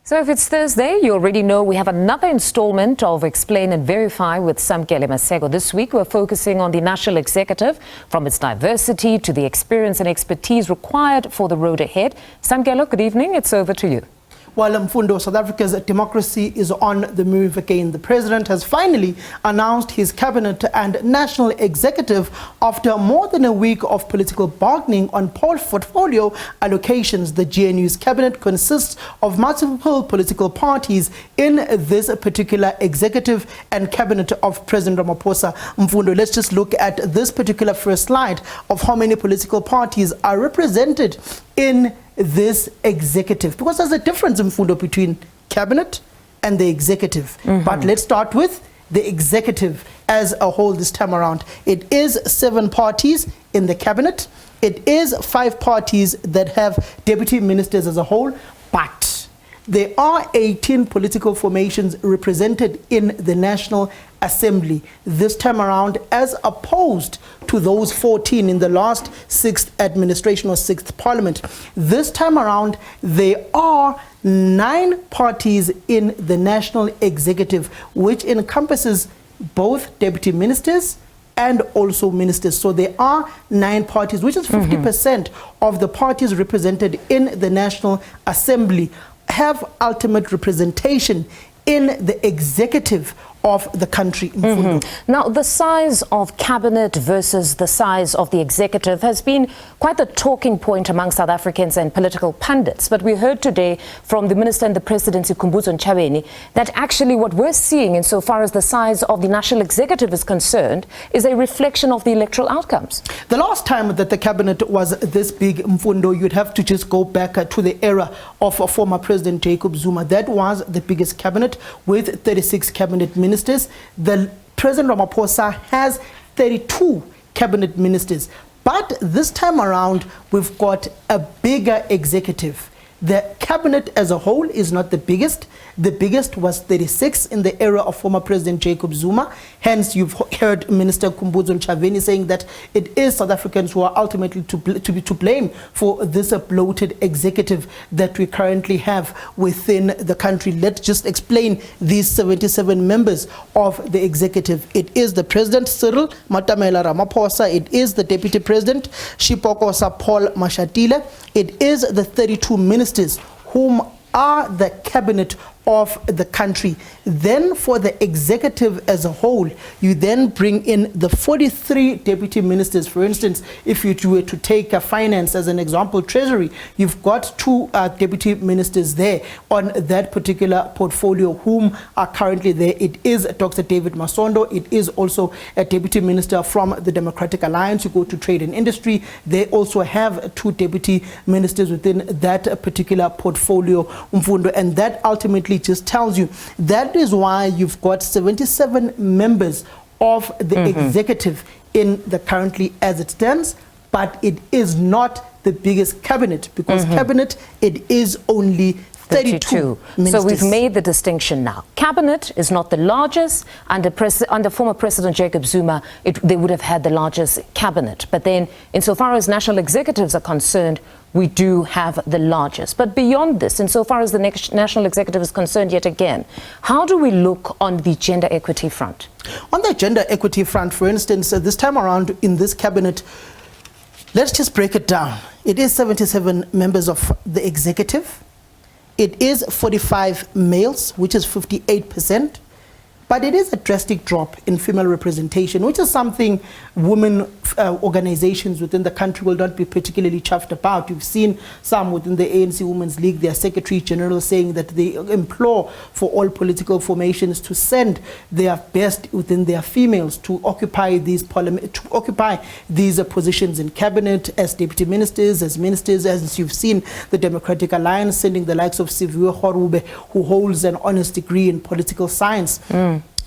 So if it's Thursday, you already know we have another installment of Explain and Verify with Samkele Maseko. This week, we're focusing on the National Executive, from its diversity to the experience and expertise required for the road ahead. Samkele, good evening. It's over to you. While Mfundo, South Africa's democracy is on the move again. The president has finally announced his cabinet and national executive after more than a week of political bargaining on portfolio allocations. The GNU's cabinet consists of multiple political parties in this particular executive and cabinet of President Ramaphosa. Mfundo, let's just look at this particular first slide of how many political parties are represented in this executive, because there's a difference in Mfundo between cabinet and the executive. But let's start with the executive as a whole this time around. It is 7 parties in the cabinet. It is 5 parties that have deputy ministers as a whole, but there are 18 political formations represented in the National Assembly this time around, as opposed to those 14 in the last 6th administration or 6th parliament. This time around, there are 9 parties in the National Executive, which encompasses both deputy ministers and also ministers. So there are 9 parties, which is 50% of the parties represented in the National Assembly have ultimate representation in the executive of the country. Now, the size of cabinet versus the size of the executive has been quite the talking point among South Africans and political pundits. But we heard today from the Minister in the Presidency, Khumbudzo Ntshavheni, that actually what we're seeing insofar as the size of the national executive is concerned is a reflection of the electoral outcomes. The last time that the cabinet was this big, Mfundo, you'd have to just go back to the era of former President Jacob Zuma. That was the biggest cabinet with 36 cabinet ministers. The President Ramaphosa has 32 cabinet ministers. But this time around, we've got a bigger executive. The cabinet as a whole is not the biggest. The biggest was 36 in the era of former President Jacob Zuma. Hence, you've heard Minister Khumbudzo Ntshavheni saying that it is South Africans who are ultimately to blame for this bloated executive that we currently have within the country. Let's just explain these 77 members of the executive. It is the President, Cyril Matamela Ramaphosa. It is the Deputy President, Shipokosa Paul Mashatile. It is the 32 ministers whom are the cabinet of the country. Then for the executive as a whole, you then bring in the 43 deputy ministers. For instance, if you were to take finance as an example, treasury, you've got 2 deputy ministers there on that particular portfolio whom are currently there. It is Dr. David Masondo. It is also a deputy minister from the Democratic Alliance. You go to trade and industry, they also have 2 deputy ministers within that particular portfolio, Mfundo, and that ultimately just tells you that is why you've got 77 members of the executive in the currently as it stands, but it is not the biggest cabinet, because cabinet, it is only 32 ministers. So we've made the distinction now. Cabinet is not the largest. Under former President Jacob Zuma, they would have had the largest cabinet. But then, insofar as national executives are concerned, we do have the largest. But beyond this, insofar as the national executive is concerned yet again, how do we look on the gender equity front? On the gender equity front, for instance, this time around in this cabinet, let's just break it down. It is 77 members of the executive. It is 45 males, which is 58%. But it is a drastic drop in female representation, which is something women organizations within the country will not be particularly chuffed about. You've seen some within the ANC Women's League, their Secretary General, saying that they implore for all political formations to send their best within their females to occupy these positions in cabinet, as deputy ministers, as ministers, as you've seen the Democratic Alliance sending the likes of Siviwe Kgorube, who holds an honors degree in political science,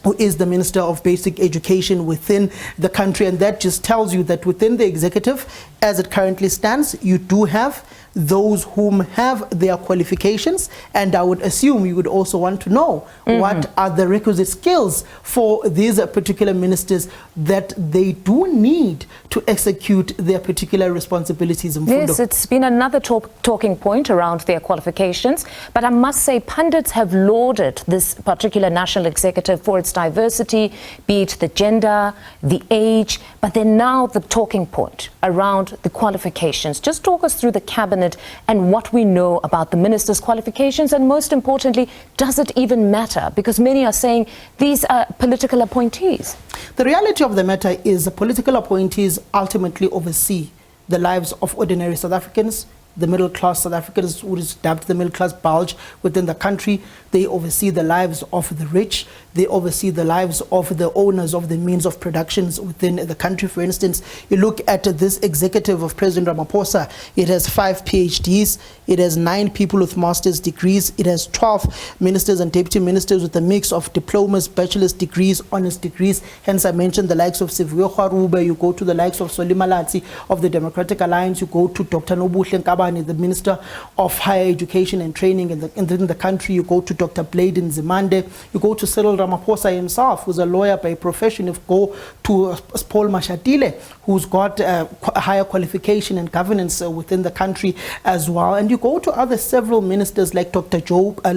who is the Minister of Basic Education within the country. And that just tells you that within the executive, as it currently stands, you do have those whom have their qualifications, and I would assume you would also want to know what are the requisite skills for these particular ministers that they do need to execute their particular responsibilities. Yes, it's been another talking point around their qualifications, but I must say pundits have lauded this particular national executive for its diversity, be it the gender, the age, but then now the talking point around the qualifications. Just talk us through the cabinet and what we know about the minister's qualifications, and most importantly, does it even matter? Because many are saying these are political appointees. The reality of the matter is the political appointees ultimately oversee the lives of ordinary South Africans, the middle class South Africans, who is dubbed the middle class bulge within the country. They oversee the lives of the rich. They oversee the lives of the owners of the means of productions within the country. For instance, you look at this executive of President Ramaphosa, it has 5 PhDs, it has 9 people with master's degrees, it has 12 ministers and deputy ministers with a mix of diplomas, bachelor's degrees, honors degrees. Hence I mentioned the likes of Sivuyo Kgarube, you go to the likes of Solly Malatsi of the Democratic Alliance, you go to Dr. Nobuhle Nkabane, the Minister of Higher Education and Training in the country, you go to Dr. Bladen Zimande, you go to Cyril Ramaphosa himself, who's a lawyer by profession, you go to Paul Mashatile, who's got a higher qualification and governance within the country as well. And you go to other several ministers like Dr. Aaron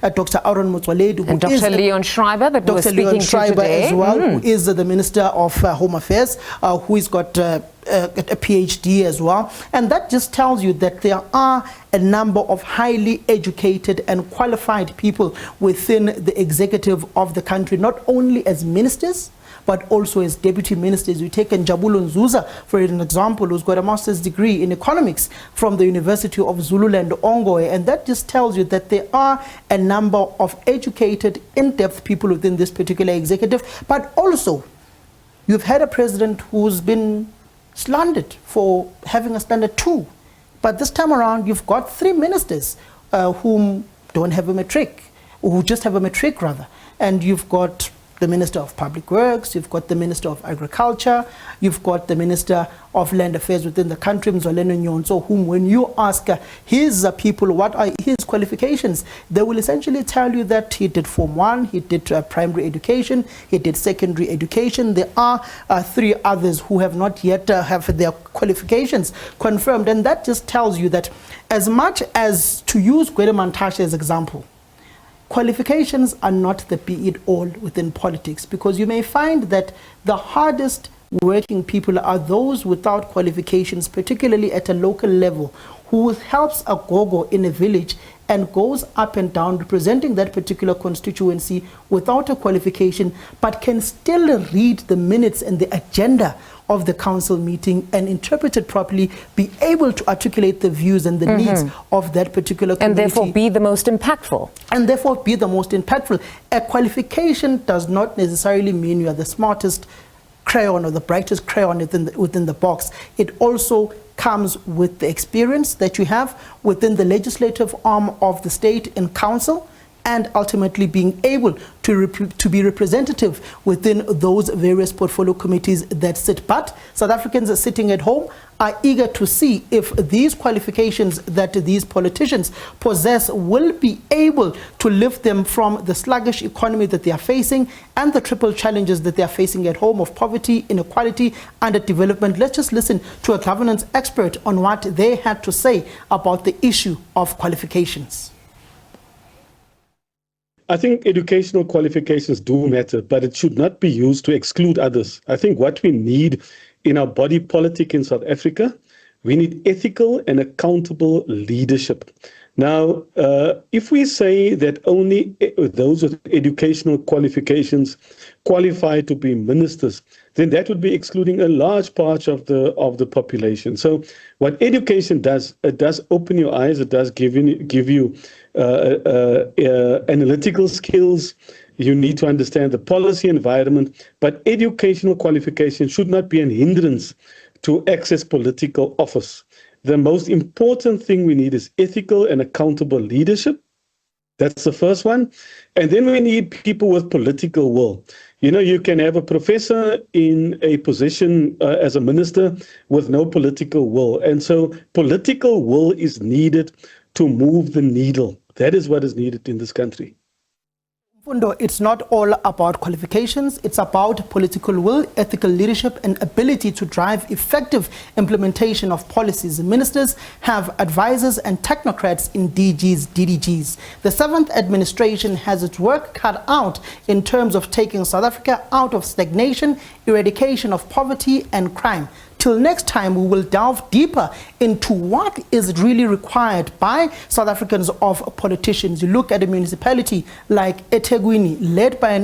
Motsoaledi, and Dr. Leon Schreiber, that we're speaking to today, as well, who is the Minister of Home Affairs, who's got a PhD as well. And that just tells you that there are a number of highly educated and qualified people within the executive of the country, not only as ministers, but also as deputy ministers. You take Njabulo Nzuza, for an example, who's got a master's degree in economics from the University of Zululand, Ongoye, and that just tells you that there are a number of educated, in-depth people within this particular executive. But also, you've had a president who's been slandered for having a standard 2. But this time around, you've got 3 ministers whom don't have a matric, or who just have a matric rather. And you've got the Minister of Public Works, you've got the Minister of Agriculture, you've got the Minister of Land Affairs within the country, Mzoleni Nyonso, whom when you ask his people what are his qualifications, they will essentially tell you that he did Form 1, he did primary education, he did secondary education. There are 3 others who have not yet have their qualifications confirmed. And that just tells you that, as much as, to use Gwede Mantashe as example, qualifications are not the be-it-all within politics, because you may find that the hardest working people are those without qualifications, particularly at a local level, who helps a gogo in a village and goes up and down representing that particular constituency without a qualification, but can still read the minutes and the agenda of the council meeting and interpret it properly, be able to articulate the views and the needs of that particular community. And therefore be the most impactful. And therefore be the most impactful. A qualification does not necessarily mean you are the smartest crayon or the brightest crayon within the box. It also comes with the experience that you have within the legislative arm of the state in council, and ultimately being able to be representative within those various portfolio committees that sit. But South Africans are sitting at home are eager to see if these qualifications that these politicians possess will be able to lift them from the sluggish economy that they are facing and the triple challenges that they are facing at home of poverty, inequality, underdevelopment. Let's just listen to a governance expert on what they had to say about the issue of qualifications. I think educational qualifications do matter, but it should not be used to exclude others. I think what we need in our body politic in South Africa, we need ethical and accountable leadership. Now, if we say that only those with educational qualifications qualify to be ministers, then that would be excluding a large part of the population. So what education does, it does open your eyes, it does give you analytical skills. You need to understand the policy environment, but educational qualification should not be an hindrance to access political office. The most important thing we need is ethical and accountable leadership. That's the first one. And then we need people with political will. You know, you can have a professor in a position as a minister with no political will. And so political will is needed to move the needle. That is what is needed in this country. Mfundo, it's not all about qualifications. It's about political will, ethical leadership, and ability to drive effective implementation of policies. Ministers have advisors and technocrats in DGs, DDGs. The 7th administration has its work cut out in terms of taking South Africa out of stagnation, eradication of poverty and crime. Till next time, we will delve deeper into what is really required by South Africans of politicians. You look at a municipality like eThekwini, led by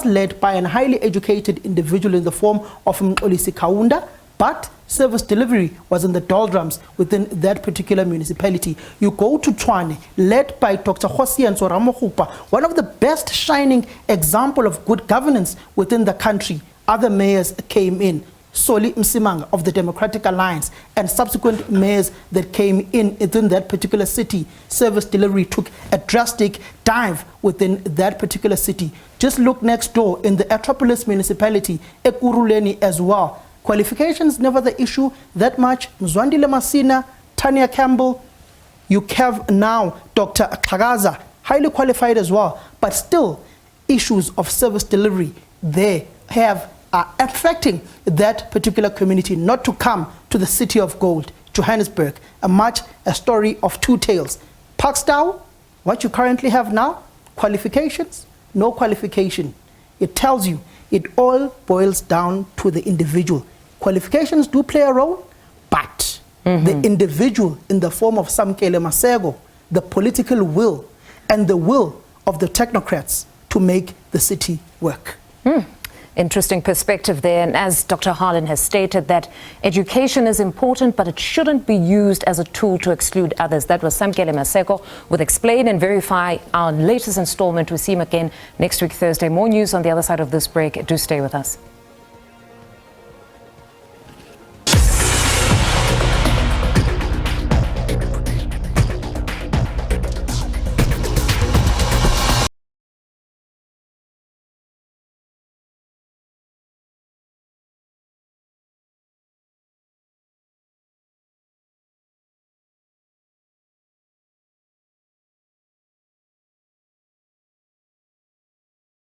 led by a highly educated individual in the form of Mxolisi Kaunda, but service delivery was in the doldrums within that particular municipality. You go to Tshwane, led by Dr. Hosianso Ramohupa, one of the best shining example of good governance within the country. Other mayors came in. Soli Msimanga of the Democratic Alliance and subsequent mayors that came in within that particular city. Service delivery took a drastic dive within that particular city. Just look next door in the Atropolis municipality, Ekurhuleni as well. Qualifications never the issue that much. Mzwandile Masina, Tanya Campbell, you have now Dr. Kagaza, highly qualified as well, but still issues of service delivery they are affecting that particular community not to come to the city of gold, Johannesburg, a story of two tales. Parkstown, what you currently have now, qualifications, no qualification. It tells you it all boils down to the individual. Qualifications do play a role, but the individual in the form of Samkele Maseko, the political will and the will of the technocrats to make the city work. Interesting perspective there. And as Dr. Harlan has stated, that education is important, but it shouldn't be used as a tool to exclude others. That was Samkele Maseko with Explain and Verify, our latest installment. We'll see him again next week, Thursday. More news on the other side of this break. Do stay with us.